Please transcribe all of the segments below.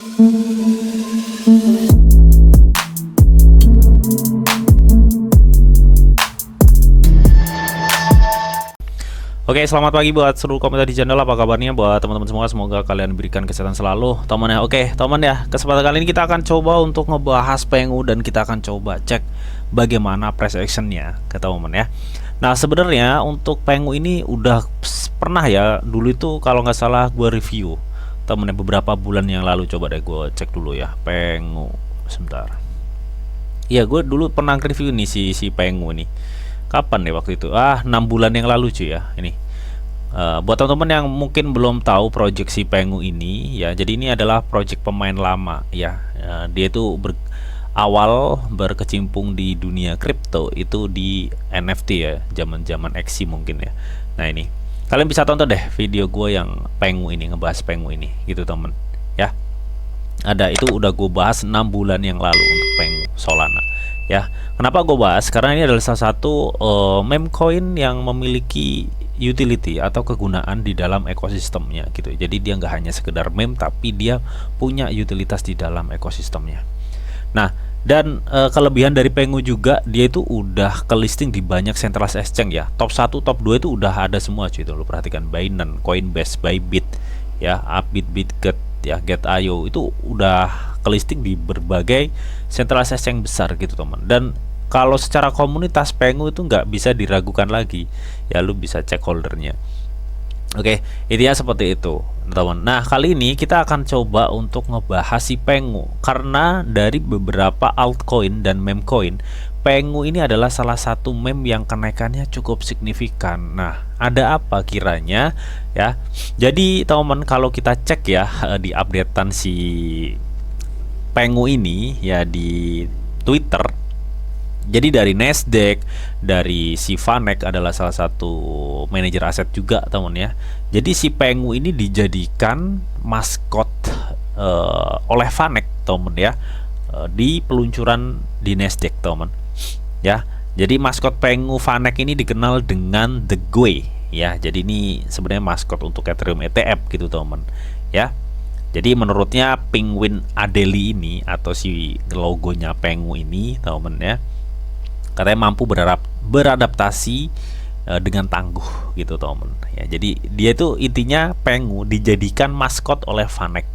Oke, selamat pagi buat seluruh komunitas di channel. Apa kabarnya buat teman-teman semua? Semoga kalian diberikan kesehatan selalu, teman ya. Oke, teman ya. Kesempatan kali ini kita akan coba untuk ngebahas Pengu dan kita akan coba cek bagaimana price actionnya, ke teman ya. Nah, sebenarnya untuk Pengu ini udah pernah ya. Dulu itu kalau nggak salah gue review, temen ya, beberapa bulan yang lalu. Coba deh gue cek dulu ya, Pengu. Sebentar. Iya, gue dulu pernah review nih si Pengu nih. Kapan deh waktu itu? 6 bulan yang lalu cuy ya. Ini buat teman-teman yang mungkin belum tahu project si Pengu ini ya, jadi ini adalah project pemain lama ya. Dia itu awal berkecimpung di dunia kripto itu di NFT ya, zaman-zaman Axie mungkin ya. Nah, ini kalian bisa tonton deh video gue yang Pengu ini, ngebahas Pengu ini gitu temen ya. Ada itu udah gue bahas 6 bulan yang lalu untuk Pengu Solana ya. Kenapa gue bahas? Karena ini adalah salah satu meme coin yang memiliki utility atau kegunaan di dalam ekosistemnya gitu. Jadi dia nggak hanya sekedar meme, tapi dia punya utilitas di dalam ekosistemnya. Nah, dan kelebihan dari Pengu juga, dia itu udah ke listing di banyak centralized exchange ya. Top 1, top 2 itu udah ada semua cuy. Itu lo perhatikan, Binance, Coinbase, Bybit ya, Upbit, Bitget ya, Get.io itu udah ke listing di berbagai centralized exchange besar gitu teman. Dan kalau secara komunitas Pengu itu nggak bisa diragukan lagi ya, lu bisa cek holdernya. Oke, intinya seperti itu teman. Nah, kali ini kita akan coba untuk ngebahas si Pengu, karena dari beberapa altcoin dan meme coin, Pengu ini adalah salah satu meme yang kenaikannya cukup signifikan. Nah, ada apa kiranya ya? Jadi teman, kalau kita cek ya di updatean si Pengu ini ya di Twitter. Jadi dari Nasdaq, dari si Vanek adalah salah satu manajer aset juga teman ya. Jadi si Pengu ini dijadikan maskot oleh Vanek teman ya, di peluncuran di Nasdaq teman ya. Jadi maskot Pengu Vanek ini dikenal dengan The Gwei ya. Jadi ini sebenarnya maskot untuk Ethereum ETF gitu teman ya. Jadi menurutnya Penguin Adeli ini atau si logonya Pengu ini teman ya, katanya mampu beradaptasi dengan tangguh gitu teman ya. Jadi dia itu intinya Pengu dijadikan maskot oleh Vanek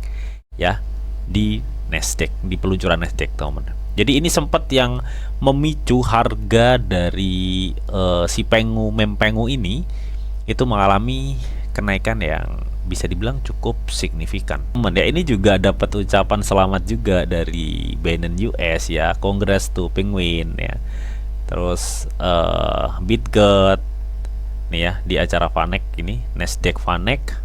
ya di Nasdaq, di peluncuran Nasdaq teman. Jadi ini sempat yang memicu harga dari si Pengu, meme Pengu ini itu mengalami kenaikan yang bisa dibilang cukup signifikan. Ya, ini juga dapat ucapan selamat juga dari Binance US ya, Congrats to Penguin ya. Terus Bitget nih ya, di acara Vanek ini, Nasdaq Vanek,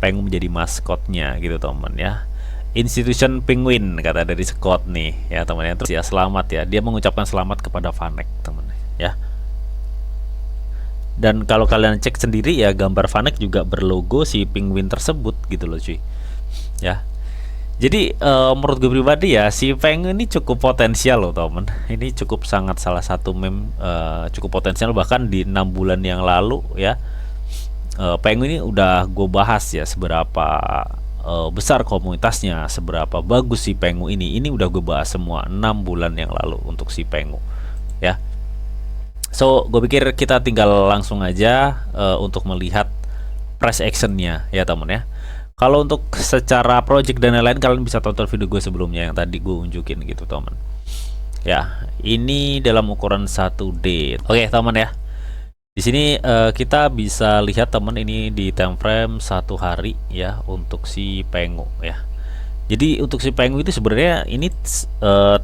Pengu menjadi maskotnya gitu teman ya. Institution Penguin kata dari Scott nih ya teman ya. Terus ya selamat ya, dia mengucapkan selamat kepada Vanek teman ya. Dan kalau kalian cek sendiri ya, gambar Vanek juga berlogo si penguin tersebut gitu loh cuy ya. Jadi menurut gue pribadi ya, si Pengu ini cukup potensial loh temen. Ini cukup sangat salah satu meme cukup potensial. Bahkan di 6 bulan yang lalu ya, Pengu ini udah gue bahas ya seberapa besar komunitasnya, seberapa bagus si Pengu ini. Ini udah gue bahas semua 6 bulan yang lalu untuk si Pengu ya. So gue pikir kita tinggal langsung aja untuk melihat price actionnya ya temen ya. Kalau untuk secara project dan lain-lain, kalian bisa tonton video gue sebelumnya yang tadi gue unjukin gitu teman ya. Ini dalam ukuran 1D. Oke teman ya, di sini kita bisa lihat teman ini di time frame 1 hari ya untuk si Pengu ya. Jadi untuk si Pengu itu sebenarnya ini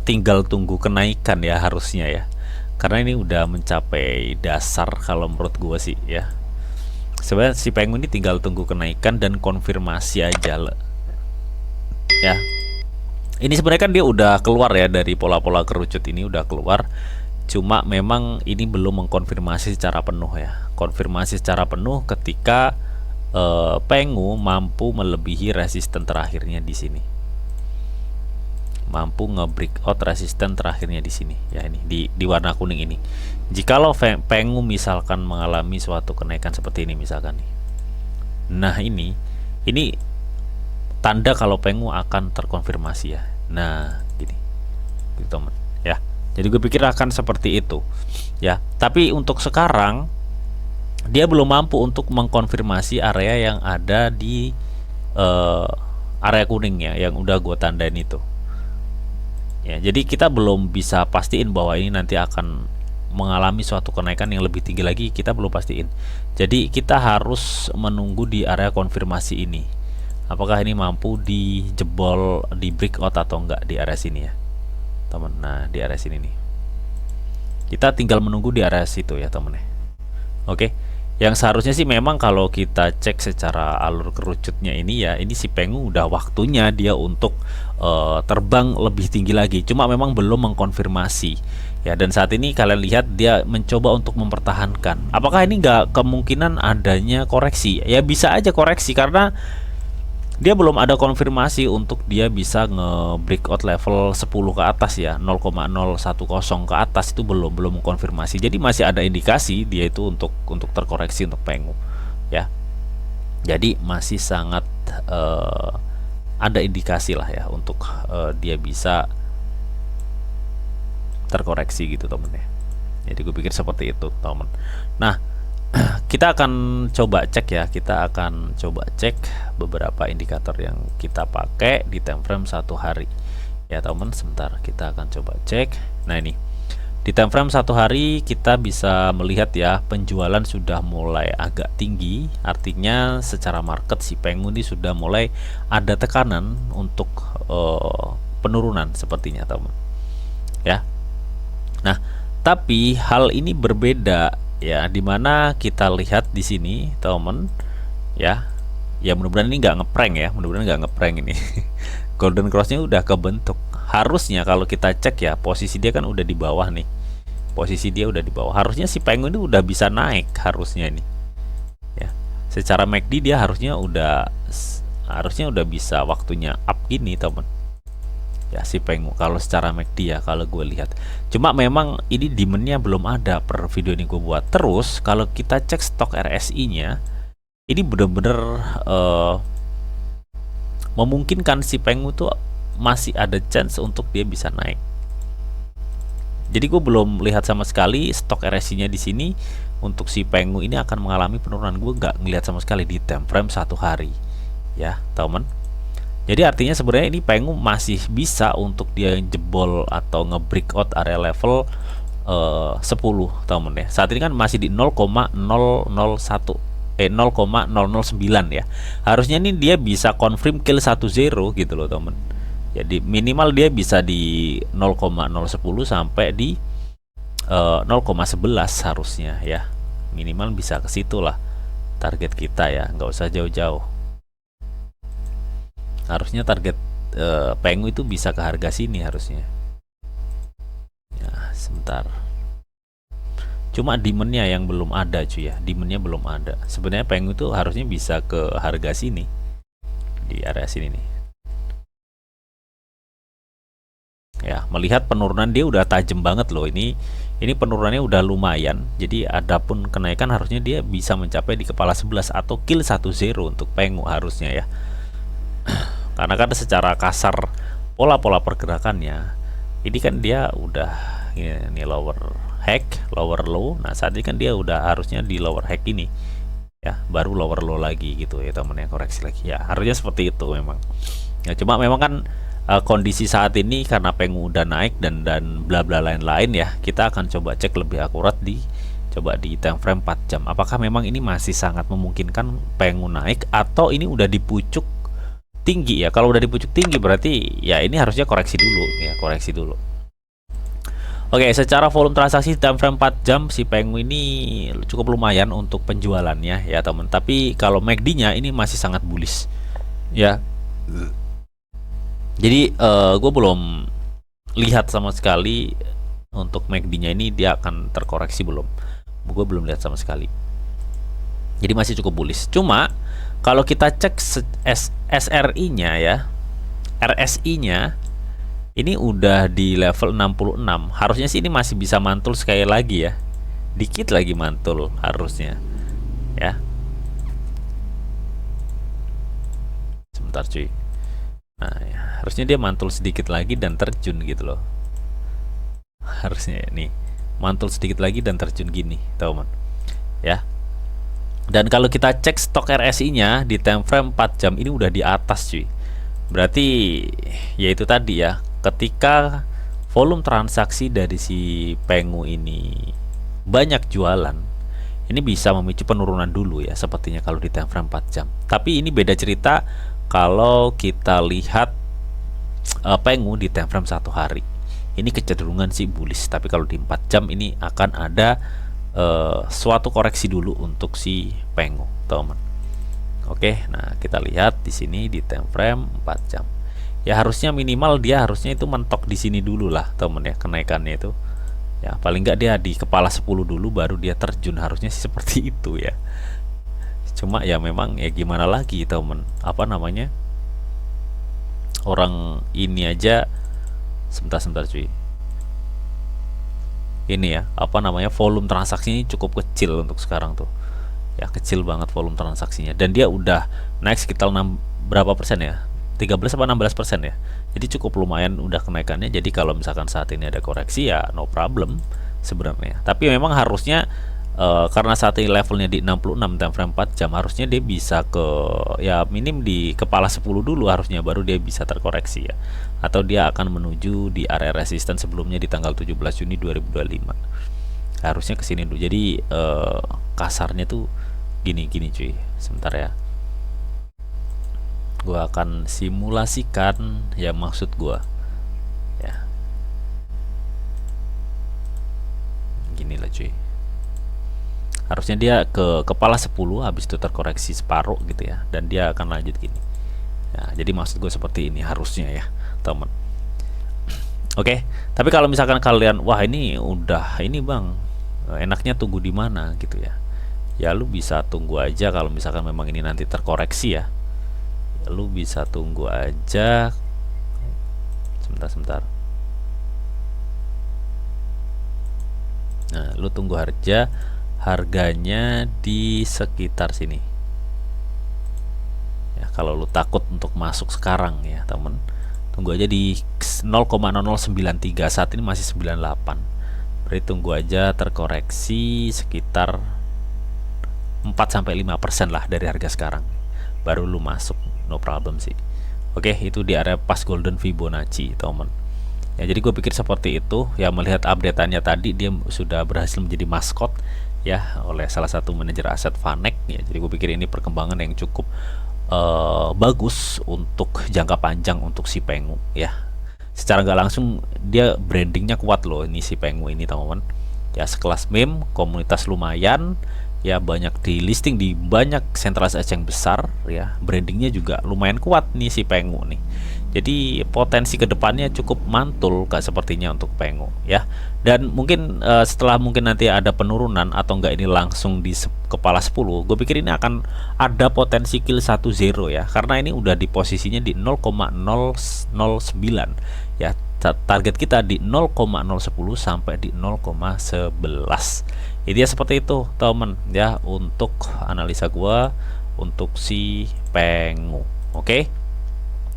tinggal tunggu kenaikan ya harusnya ya, karena ini udah mencapai dasar kalau menurut gue sih ya. Sebenarnya si Pengu ini tinggal tunggu kenaikan dan konfirmasi aja ya. Ini sebenarnya kan dia udah keluar ya dari pola-pola kerucut ini, udah keluar. Cuma memang ini belum mengkonfirmasi secara penuh ya. Konfirmasi secara penuh ketika Pengu mampu melebihi resisten terakhirnya di sini. Mampu nge-breakout resisten terakhirnya di sini ya, ini di warna kuning ini. Jikalau Pengu misalkan mengalami suatu kenaikan seperti ini misalkan nih. Nah, ini tanda kalau Pengu akan terkonfirmasi ya. Nah, gini, gitu teman ya. Jadi gue pikir akan seperti itu ya. Tapi untuk sekarang dia belum mampu untuk mengkonfirmasi area yang ada di area kuning ya, yang udah gue tandain itu. Ya, jadi kita belum bisa pastiin bahwa ini nanti akan mengalami suatu kenaikan yang lebih tinggi lagi, kita belum pastiin. Jadi kita harus menunggu di area konfirmasi ini. Apakah ini mampu dijebol, di breakout atau enggak di area sini ya, teman. Nah, di area sini nih. Kita tinggal menunggu di area situ ya, teman ya. Oke. Yang seharusnya sih memang kalau kita cek secara alur kerucutnya ini ya, ini si Pengu udah waktunya dia untuk terbang lebih tinggi lagi. Cuma memang belum mengkonfirmasi ya. Dan saat ini kalian lihat dia mencoba untuk mempertahankan. Apakah ini nggak kemungkinan adanya koreksi? Ya bisa aja koreksi karena dia belum ada konfirmasi untuk dia bisa nge-breakout level 10 ke atas ya, 0,010 ke atas itu belum konfirmasi. Jadi masih ada indikasi dia itu untuk terkoreksi untuk Pengu ya. Jadi masih sangat ada indikasi lah ya untuk dia bisa terkoreksi gitu temen ya. Jadi gue pikir seperti itu temen. Nah, kita akan coba cek ya, kita akan coba cek beberapa indikator yang kita pakai di time frame 1 hari ya teman. Sebentar, kita akan coba cek. Nah, ini di time frame 1 hari kita bisa melihat ya, penjualan sudah mulai agak tinggi, artinya secara market si Pengu ini sudah mulai ada tekanan untuk penurunan sepertinya teman ya. Nah, tapi hal ini berbeda ya, dimana kita lihat di sini temen ya. Ya mudah-mudahan ini nggak ngeprank ya, mudah-mudahan nggak ngeprank ini. Golden crossnya udah kebentuk. Harusnya kalau kita cek ya, posisi dia kan udah di bawah nih, posisi dia udah di bawah. Harusnya si Pengu ini udah bisa naik harusnya ini ya. Secara MACD dia harusnya udah bisa waktunya up ini temen ya, si Pengu kalau secara MACD ya, kalau gue lihat. Cuma memang ini demandnya belum ada per video ini gue buat. Terus kalau kita cek stok RSI nya, ini bener-bener memungkinkan si Pengu tuh masih ada chance untuk dia bisa naik. Jadi gue belum lihat sama sekali stok RSI nya di sini untuk si Pengu ini akan mengalami penurunan. Gue nggak ngelihat sama sekali di time frame 1 hari ya teman. Jadi artinya sebenarnya ini Pengu masih bisa untuk dia jebol atau nge-breakout area level 10 temen ya. Saat ini kan masih di 0,009 ya. Harusnya ini dia bisa confirm kill 10 gitu loh temen. Jadi minimal dia bisa di 0,010 sampai di 0,11 harusnya ya. Minimal bisa ke situ lah target kita ya, nggak usah jauh-jauh. Harusnya target Pengu itu bisa ke harga sini harusnya ya. Sebentar, cuma demandnya yang belum ada cuy ya, demandnya belum ada. Sebenarnya Pengu itu harusnya bisa ke harga sini, di area sini nih ya. Melihat penurunan dia udah tajam banget loh, ini penurunannya udah lumayan. Jadi adapun kenaikan harusnya dia bisa mencapai di kepala 11 atau kill 10 untuk Pengu harusnya ya. Karena kan secara kasar pola-pola pergerakannya ini kan dia udah ini lower high, lower low. Nah saat ini kan dia udah harusnya di lower high ini ya, baru lower low lagi gitu ya temen, yang koreksi lagi ya. Harusnya seperti itu memang ya. Cuma memang kan kondisi saat ini karena Pengu udah naik dan bla bla lain-lain ya. Kita akan coba cek lebih akurat di time frame 4 jam. Apakah memang ini masih sangat memungkinkan Pengu naik atau ini udah di pucuk tinggi ya. Kalau udah di pucuk tinggi berarti ya ini harusnya koreksi dulu ya, koreksi dulu. Oke, secara volume transaksi time frame 4 jam si Pengu ini cukup lumayan untuk penjualannya ya teman. Tapi kalau MACD-nya ini masih sangat bullish ya. Jadi gue belum lihat sama sekali untuk MACD-nya ini dia akan terkoreksi belum. Gue belum lihat sama sekali. Jadi masih cukup bullish. Cuma kalau kita cek SRI-nya ya, RSI-nya ini udah di level 66. Harusnya sih ini masih bisa mantul sekali lagi ya. Dikit lagi mantul harusnya. Ya. Sebentar cuy. Nah, ya, harusnya dia mantul sedikit lagi dan terjun gitu loh. Harusnya nih mantul sedikit lagi dan terjun gini, teman. Ya. Dan kalau kita cek stok RSI-nya di time frame 4 jam ini udah di atas, cuy. Berarti ya itu tadi ya, ketika volume transaksi dari si Pengu ini banyak jualan, ini bisa memicu penurunan dulu ya, sepertinya kalau di time frame 4 jam. Tapi ini beda cerita kalau kita lihat Pengu di time frame 1 hari. Ini kecenderungan sih bullish, tapi kalau di 4 jam ini akan ada suatu koreksi dulu untuk si Pengu, teman. Oke, nah kita lihat di sini di time frame 4 jam. Ya harusnya minimal dia harusnya itu mentok di sini dulu lah, teman ya, kenaikannya itu. Ya, paling nggak dia di kepala 10 dulu baru dia terjun, harusnya sih seperti itu ya. Cuma ya memang ya gimana lagi, teman. Apa namanya? Orang ini aja sebentar cuy. Ini ya, apa namanya, volume transaksinya cukup kecil untuk sekarang tuh ya, kecil banget volume transaksinya, dan dia udah naik sekitar 6 berapa persen ya, 13 apa 16% ya, jadi cukup lumayan udah kenaikannya. Jadi kalau misalkan saat ini ada koreksi ya no problem sebenarnya, tapi memang harusnya karena saat ini levelnya di 66 time frame 4 jam, harusnya dia bisa ke ya minim di kepala 10 dulu harusnya, baru dia bisa terkoreksi ya, atau dia akan menuju di area resisten sebelumnya di tanggal 17 Juni 2025, harusnya kesini dulu. Jadi kasarnya tuh gini cuy, sebentar ya, gua akan simulasikan ya, maksud gua ya gini lah cuy, harusnya dia ke kepala 10 habis itu terkoreksi separuh gitu ya, dan dia akan lanjut gini ya. Jadi maksud gue seperti ini harusnya ya, temen. Oke, tapi kalau misalkan kalian wah ini udah ini bang, enaknya tunggu di mana gitu ya, ya lu bisa tunggu aja. Kalau misalkan memang ini nanti terkoreksi ya, lu bisa tunggu aja. Sebentar. Nah, lu tunggu harganya di sekitar sini ya. Kalau lu takut untuk masuk sekarang ya temen, tunggu aja di 0,0093, saat ini masih 98, berarti tunggu aja terkoreksi sekitar 4-5% lah dari harga sekarang, baru lu masuk, no problem sih. Oke, itu di area pas golden Fibonacci temen ya. Jadi gue pikir seperti itu ya, melihat updateannya tadi dia sudah berhasil menjadi maskot ya oleh salah satu manajer aset Vanek ya. Jadi gue pikir ini perkembangan yang cukup bagus untuk jangka panjang untuk si Pengu ya. Secara nggak langsung dia brandingnya kuat loh ini si Pengu ini teman-teman ya, sekelas meme, komunitas lumayan ya, banyak di listing di banyak sentralitas exchange besar ya, brandingnya juga lumayan kuat nih si Pengu nih. Jadi potensi kedepannya cukup mantul kak sepertinya untuk Pengu ya. Dan mungkin setelah mungkin nanti ada penurunan atau enggak ini langsung di kepala 10, gue pikir ini akan ada potensi kill 1-0 ya, karena ini udah di posisinya di 0,009 ya. Target kita di 0,010 sampai di 0,11. Jadi ya seperti itu teman ya untuk analisa gua untuk si Pengu. Oke.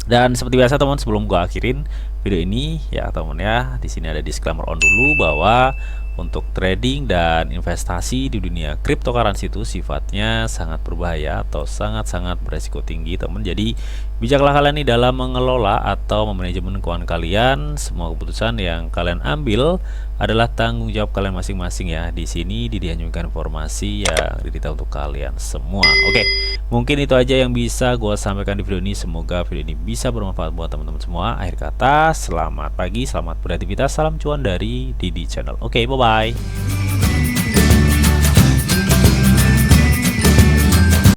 Dan seperti biasa teman, sebelum gua akhirin video ini ya teman ya, di sini ada disclaimer on dulu bahwa untuk trading dan investasi di dunia cryptocurrency itu sifatnya sangat berbahaya atau sangat-sangat beresiko tinggi teman. Jadi bijaklah kalian nih dalam mengelola atau memanajemen keuangan kalian. Semua keputusan yang kalian ambil adalah tanggung jawab kalian masing-masing ya. Di sini dianjurkan informasi yang didetail untuk kalian semua. Oke, mungkin itu aja yang bisa gue sampaikan di video ini. Semoga video ini bisa bermanfaat buat teman-teman semua. Akhir kata, selamat pagi, selamat beraktivitas, salam cuan dari Didi Channel. Oke, bye-bye.